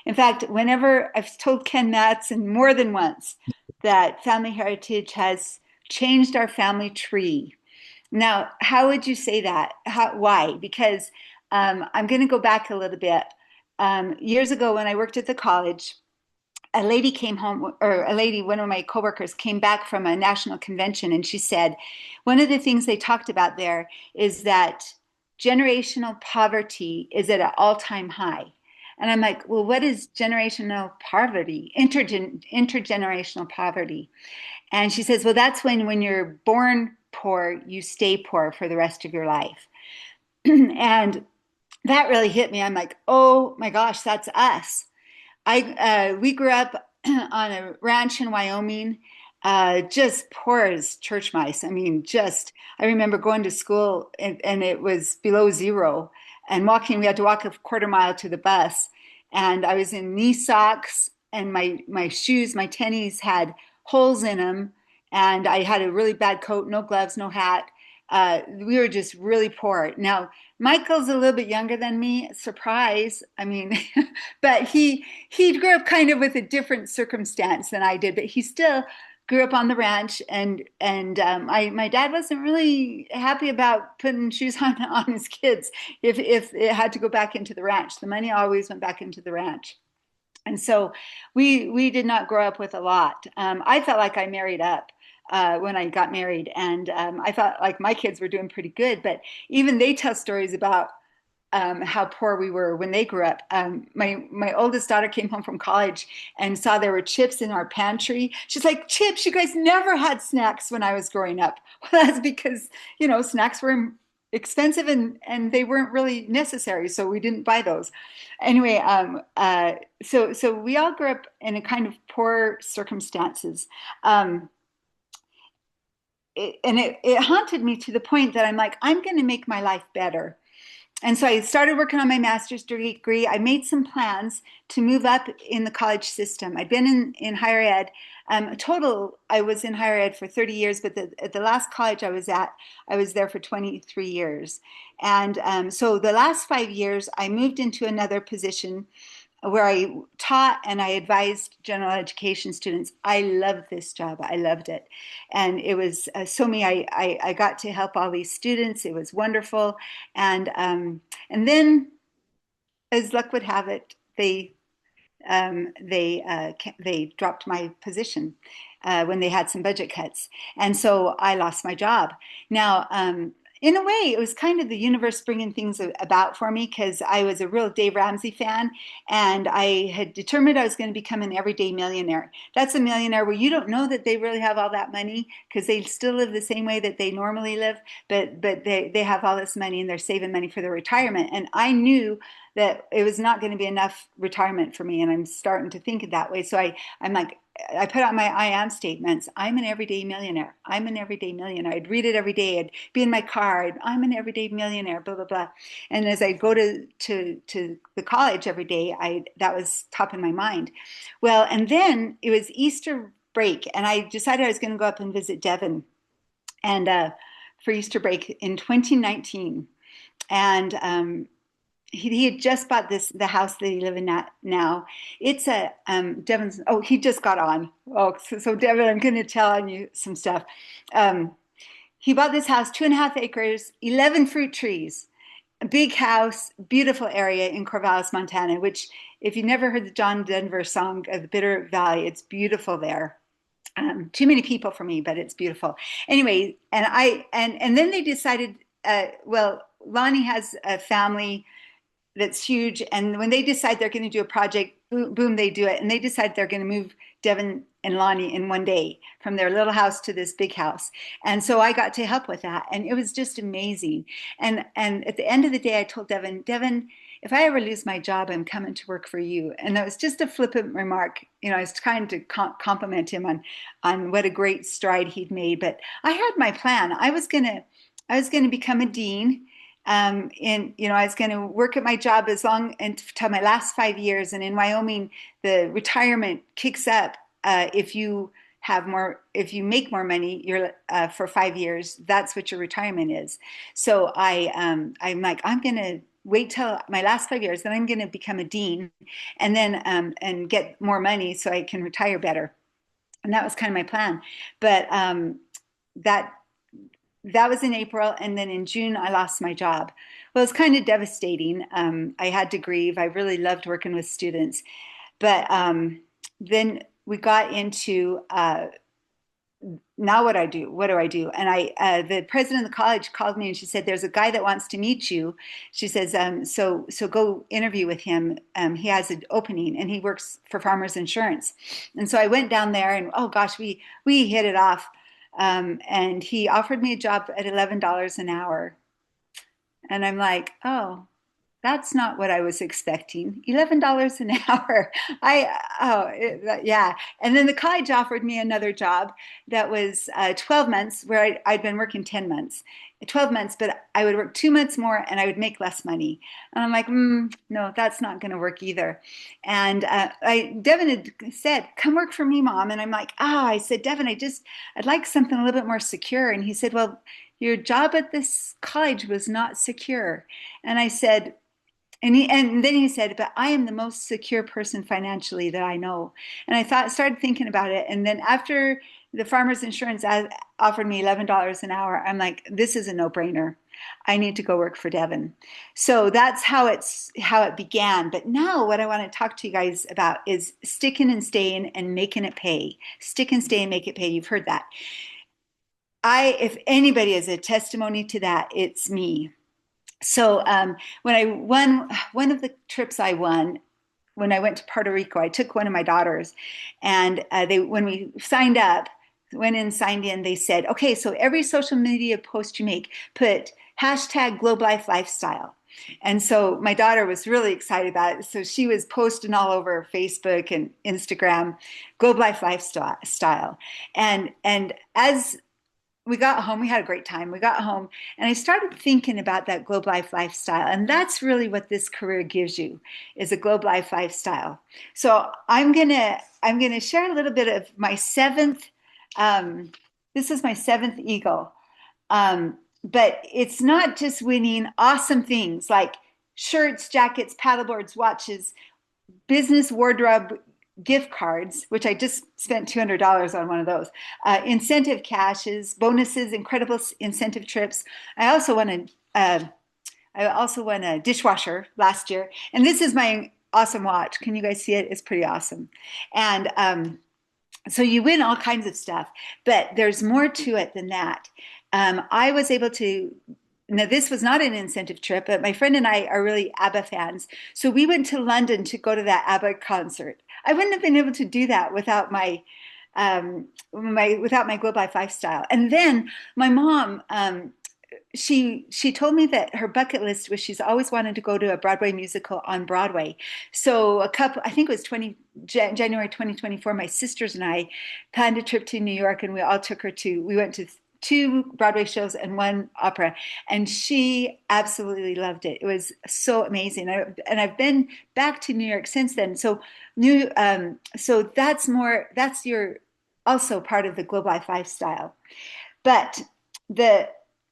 In fact, whenever I've told Ken Matson more than once that Family Heritage has changed our family tree. Now, how would you say that? Why? Because I'm going to go back a little bit. Years ago, when I worked at the college, a lady came home, or a lady, one of my coworkers came back from a national convention, and she said, one of the things they talked about there is that generational poverty is at an all-time high. And I'm like, well, what is generational poverty, intergenerational poverty? And she says, well, that's when you're born poor, you stay poor for the rest of your life. And that really hit me. I'm like, oh my gosh, that's us. We grew up on a ranch in Wyoming, just poor as church mice. I mean, just I remember going to school and it was below zero, and walking. We had to walk a quarter mile to the bus, and I was in knee socks, and my shoes, my tennies had holes in them, and I had a really bad coat, no gloves, no hat. We were just really poor. Now, Michael's a little bit younger than me. Surprise. I mean, but he grew up kind of with a different circumstance than I did, but he still grew up on the ranch, and my dad wasn't really happy about putting shoes on his kids if it had to go back into the ranch. The money always went back into the ranch. And so we did not grow up with a lot. I felt like I married up when I got married, and I felt like my kids were doing pretty good. But even they tell stories about how poor we were when they grew up. My oldest daughter came home from college and saw there were chips in our pantry. She's like, "Chips? You guys never had snacks when I was growing up." Well, that's because snacks were expensive and they weren't really necessary, so we didn't buy those. Anyway, so we all grew up in a kind of poor circumstances. Um, it haunted me to the point that I'm like, I'm going to make my life better. And so I started working on my master's degree. I made some plans to move up in the college system. I'd been in higher ed. Total, I was in higher ed for 30 years, but at the last college I was at, I was there for 23 years. And so the last 5 years, I moved into another position where I taught and I advised general education students. I loved this job. I loved it. And it was so me. I got to help all these students. It was wonderful. And then, as luck would have it, they dropped my position when they had some budget cuts, and so I lost my job. Now, in a way, it was kind of the universe bringing things about for me because I was a real Dave Ramsey fan, and I had determined I was going to become an everyday millionaire. That's a millionaire where you don't know that they really have all that money because they still live the same way that they normally live, but they have all this money and they're saving money for their retirement. And I knew that it was not going to be enough retirement for me, and I'm starting to think it that way. So I'm like, I put out my I am statements. I'm an everyday millionaire. I'm an everyday millionaire. I'd read it every day. I'd be in my car. I'm an everyday millionaire. Blah blah blah. And as I go to the college every day, I that was top in my mind. Well, and then it was Easter break, and I decided I was going to go up and visit Devon, and for Easter break in 2019, and he had just bought the house that he lives in now. It's a Devon's. Oh, he just got on. Oh, so Devon, I'm going to tell on you some stuff. Um, he bought this house, 2.5 acres, 11 fruit trees, a big house, beautiful area in Corvallis, Montana. Which, if you never heard the John Denver song of the Bitter Valley, it's beautiful there. Too many people for me, but it's beautiful. Anyway, and then they decided. Well, Lonnie has a family that's huge. And when they decide they're going to do a project, boom, boom, they do it. And they decide they're going to move Devin and Lonnie in one day from their little house to this big house. And so I got to help with that. And it was just amazing. And at the end of the day, I told Devin, if I ever lose my job, I'm coming to work for you. And that was just a flippant remark. I was trying to compliment him on what a great stride he'd made. But I had my plan. I was going to become a dean. I was going to work at my job as long until my last 5 years. And in Wyoming, the retirement kicks up if you make more money, you're for 5 years. That's what your retirement is. So I'm like, I'm going to wait till my last 5 years, then I'm going to become a dean, and then and get more money so I can retire better. And that was kind of my plan. But that that was in April, and then in June I lost my job. Well, it was kind of devastating. I had to grieve. I really loved working with students, but then we got into now what I do. What do I do? And the president of the college called me and she said, "There's a guy that wants to meet you." She says, "So go interview with him. He has an opening, and he works for Farmers Insurance." And so I went down there, and oh gosh, we hit it off. And he offered me a job at $11 an hour, and I'm like, "Oh, that's not what I was expecting. $11 an hour." Yeah. And then the college offered me another job that was 12 months, where I'd been working 10 months, 12 months, but I would work 2 months more and I would make less money. And I'm like, no, that's not going to work either. And Devin had said, "Come work for me, Mom." And I'm like, I said, "Devin, I'd like something a little bit more secure." And he said, "Well, your job at this college was not secure." And I said, and then he said, "But I am the most secure person financially that I know." And started thinking about it. And then after the Farmers Insurance offered me $11 an hour, I'm like, this is a no-brainer. I need to go work for Devin. So that's how it began. But now what I want to talk to you guys about is sticking and staying and making it pay. Stick and stay and make it pay. You've heard that. If anybody is a testimony to that, it's me. So when I won one of the trips I won, when I went to Puerto Rico, I took one of my daughters, and when we went in, signed in, they said, "Okay, so every social media post you make, put hashtag Globe Life Lifestyle." And so my daughter was really excited about it. So she was posting all over Facebook and Instagram, Globe Life Lifestyle. And as we got home, we had a great time. We got home and I started thinking about that Globe Life lifestyle. And that's really what this career gives you, is a Globe Life lifestyle. So I'm gonna share a little bit of my seventh, this is my seventh eagle. But it's not just winning awesome things like shirts, jackets, paddleboards, watches, business wardrobe gift cards, which I just spent $200 on one of those, incentive cashes, bonuses, incredible incentive trips. I also won a dishwasher last year, and this is my awesome watch. Can you guys see it? It's pretty awesome. And so you win all kinds of stuff, but there's more to it than that. I was able to. Now, this was not an incentive trip, but my friend and I are really ABBA fans. So we went to London to go to that ABBA concert. I wouldn't have been able to do that without without my Globe Life lifestyle. And then my mom, she told me that her bucket list was she's always wanted to go to a Broadway musical on Broadway. So I think it was January 2024, my sisters and I planned a trip to New York, and we went to two Broadway shows and one opera, and she absolutely loved it. It was so amazing. And I've been back to New York since then. So so that's your also part of the Globe Life lifestyle. But the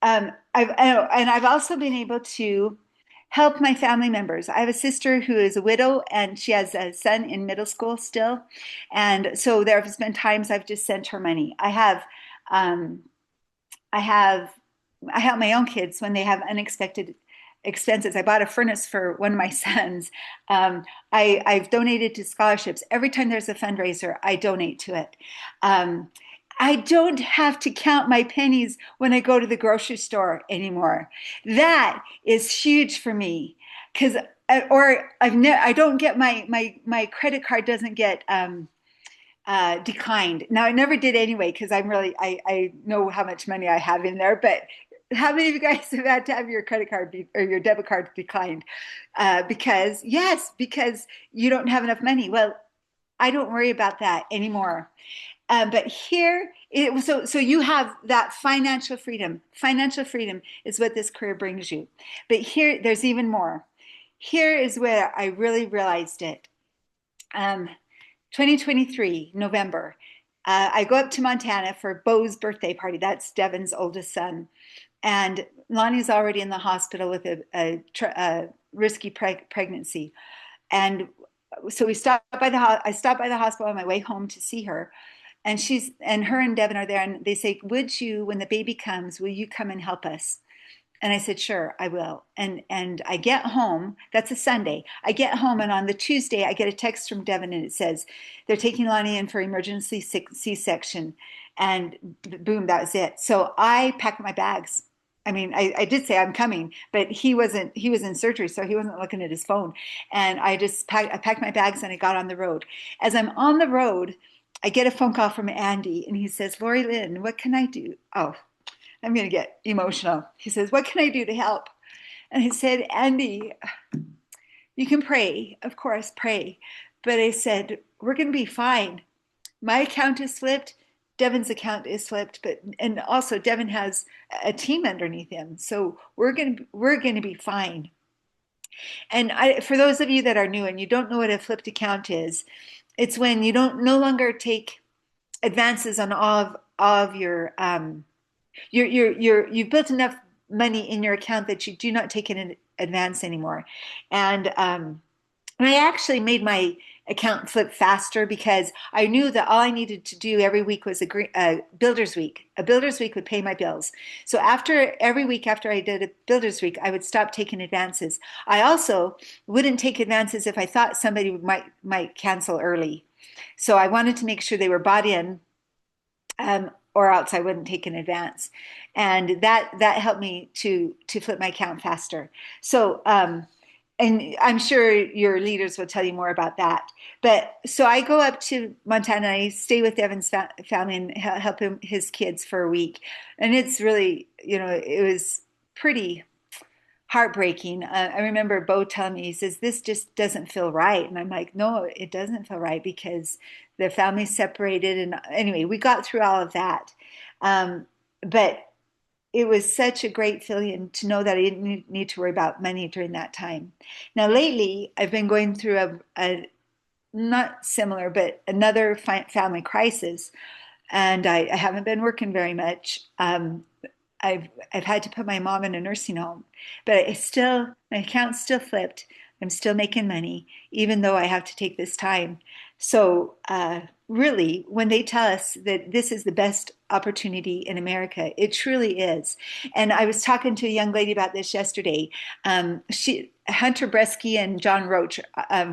I've also been able to help my family members. I have a sister who is a widow, and she has a son in middle school still, and so there have been times I've just sent her money. Um, I have I help my own kids when they have unexpected expenses. I bought a furnace for one of my sons. I've donated to scholarships. Every time there's a fundraiser, I donate to it. Um, I don't have to count my pennies when I go to the grocery store anymore. That is huge for me because I don't get my credit card doesn't get declined. Now I never did anyway because I know how much money I have in there. But how many of you guys have had to have your credit card or your debit card declined? Because you don't have enough money. Well, I don't worry about that anymore. But here, so you have that financial freedom. Financial freedom is what this career brings you. But here, there's even more. Here is where I really realized it. 2023, November. I go up to Montana for Bo's birthday party. That's Devin's oldest son. and Lonnie's already in the hospital with a risky pregnancy. And so I stopped by the hospital on my way home to see her. And her and Devin are there, and they say, "Would you, when the baby comes, will you come and help us?" And I said, "Sure, I will." And I get home. That's a Sunday. I get home, and on the Tuesday, I get a text from Devin, and it says they're taking Lonnie in for emergency C-section, and boom, that was it. So I packed my bags. I mean, I did say I'm coming, but he wasn't. He was in surgery, so he wasn't looking at his phone. And I packed my bags, and I got on the road. As I'm on the road, I get a phone call from Andy, and he says, "Lorilyn, what can I do?" Oh, I'm going to get emotional. He says, "What can I do to help?" And I said, "Andy, you can pray, of course, pray." But I said, "We're going to be fine. My account is flipped. Devin's account is flipped, but and also Devin has a team underneath him. So we're going to be fine." And for those of you that are new and you don't know what a flipped account is, it's when you don't no longer take advances on all of you've built enough money in your account that you do not take it in advance anymore. And I actually made my account flip faster because I knew that all I needed to do every week was a builder's week. A builder's week would pay my bills. So after every week after I did a builder's week, I would stop taking advances. I also wouldn't take advances if I thought somebody might cancel early. So I wanted to make sure they were bought in, or else I wouldn't take an advance, and that helped me to flip my account faster. So, and I'm sure your leaders will tell you more about that. But so I go up to Montana. And I stay with Devin's family and help him his kids for a week, and it's really, it was pretty heartbreaking. I remember Bo telling me, he says, "This just doesn't feel right." And I'm like, "No, it doesn't feel right because the family's separated." And anyway, we got through all of that. But it was such a great feeling to know that I didn't need to worry about money during that time. Now, lately, I've been going through a not similar, but another family crisis, and I haven't been working very much. I've had to put my mom in a nursing home, but my account's still flipped. I'm still making money, even though I have to take this time. So really, when they tell us that this is the best opportunity in America, it truly is. And I was talking to a young lady about this yesterday. Hunter Bresky and John Roach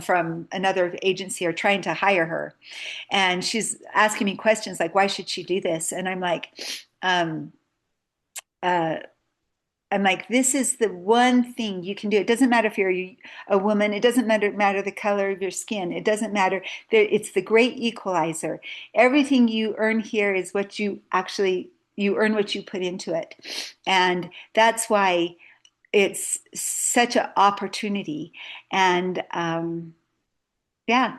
from another agency are trying to hire her, and she's asking me questions like, "Why should she do this?" And um, uh, I'm like, "This is the one thing you can do. It doesn't matter if you're a woman. It doesn't matter the color of your skin. It doesn't matter. It's the great equalizer. Everything you earn here is what you earn what you put into it, and that's why it's such an opportunity." And yeah,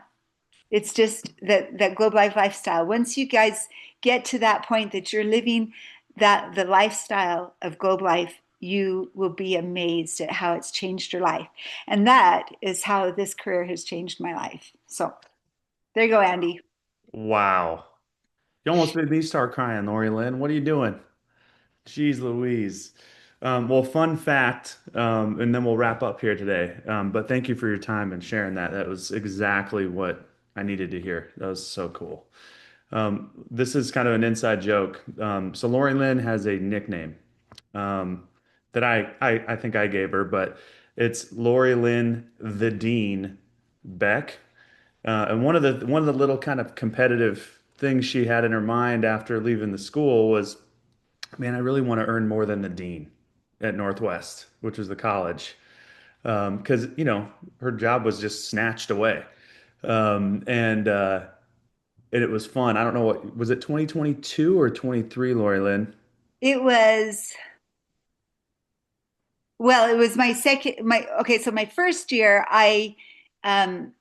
it's just that Globe Life lifestyle. Once you guys get to that point that you're living the lifestyle of Globe Life, you will be amazed at how it's changed your life. And that is how this career has changed my life. So there you go, Andy. Wow. You almost made me start crying, Lori Lynn. What are you doing? Jeez Louise. Well, fun fact, and then we'll wrap up here today. But thank you for your time and sharing that. That was exactly what I needed to hear. That was so cool. This is kind of an inside joke. So Lori Lynn has a nickname that I think I gave her, but it's Lori Lynn the Dean Beck. And one of the little kind of competitive things she had in her mind after leaving the school was, man, I really want to earn more than the dean at Northwest, which was the college, because her job was just snatched away, and it was fun. I don't know, what was it, 2022 or 23, Lori Lynn? It was Well, it was okay, so my first year, I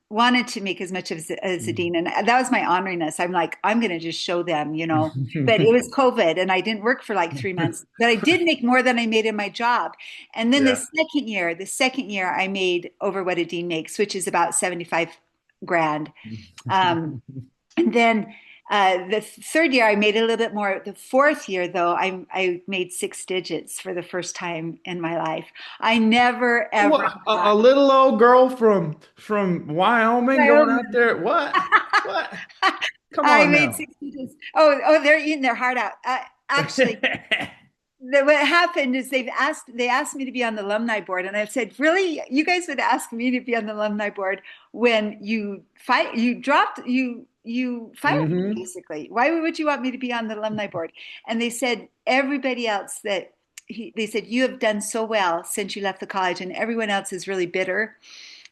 wanted to make as much as a dean, and that was my honoriness. I'm like, I'm going to just show them. But it was COVID, and I didn't work for like 3 months, but I did make more than I made in my job. And then Yeah. the second year, I made over what a dean makes, which is about 75 grand. Um, and then The third year, I made a little bit more. The fourth year, though, I made six digits for the first time in my life. I never ever What thought. a little old girl from Wyoming going out Wyoming. there? What? What? Come I on made now. six digits. Oh, they're eating their heart out. Actually, what happened is they asked me to be on the alumni board, and I've said, really, you guys would ask me to be on the alumni board when you fired me, Hmm. basically. Why would you want me to be on the alumni board? And they said everybody else they said you have done so well since you left the college, and everyone else is really bitter,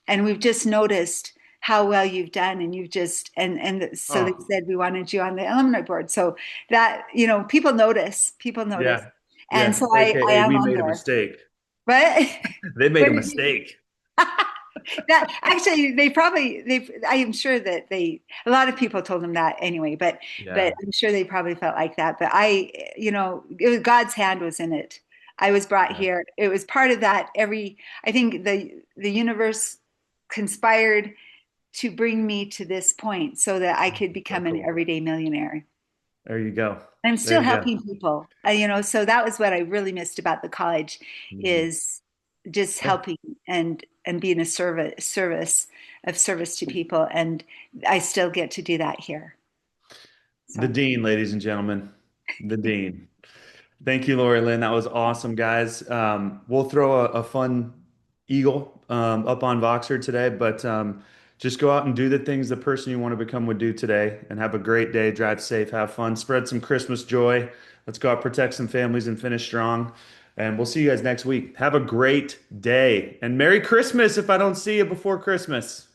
and we've just noticed how well you've done, and you've just and so they Oh, said we wanted you on the alumni board. So that people notice, yeah. and Yeah. so I AKA am we on made a there. mistake. But They made what a did you, mistake. that actually they I am sure that they a lot of people told them that anyway, but Yeah. I'm sure they probably felt like that. But God's hand was in it. I was brought Yeah. here. It was part of that. I think the universe conspired to bring me to this point so that I could So become an cool. everyday millionaire. There you go. I'm There still you go. helping people, so that was what I really missed about the college Mhm. is just Yeah. helping and being a service to people, and I still get to do that here. The So dean, ladies and gentlemen. The dean. Thank you, Lori Lynn. That was awesome, guys. We'll throw a fun eagle up on Voxer today, but just go out and do the things the person you want to become would do today and have a great day. Drive safe, have fun, spread some Christmas joy. Let's go out, protect some families, and finish strong. And we'll see you guys next week. Have a great day and Merry Christmas if I don't see you before Christmas.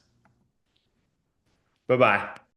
Bye bye.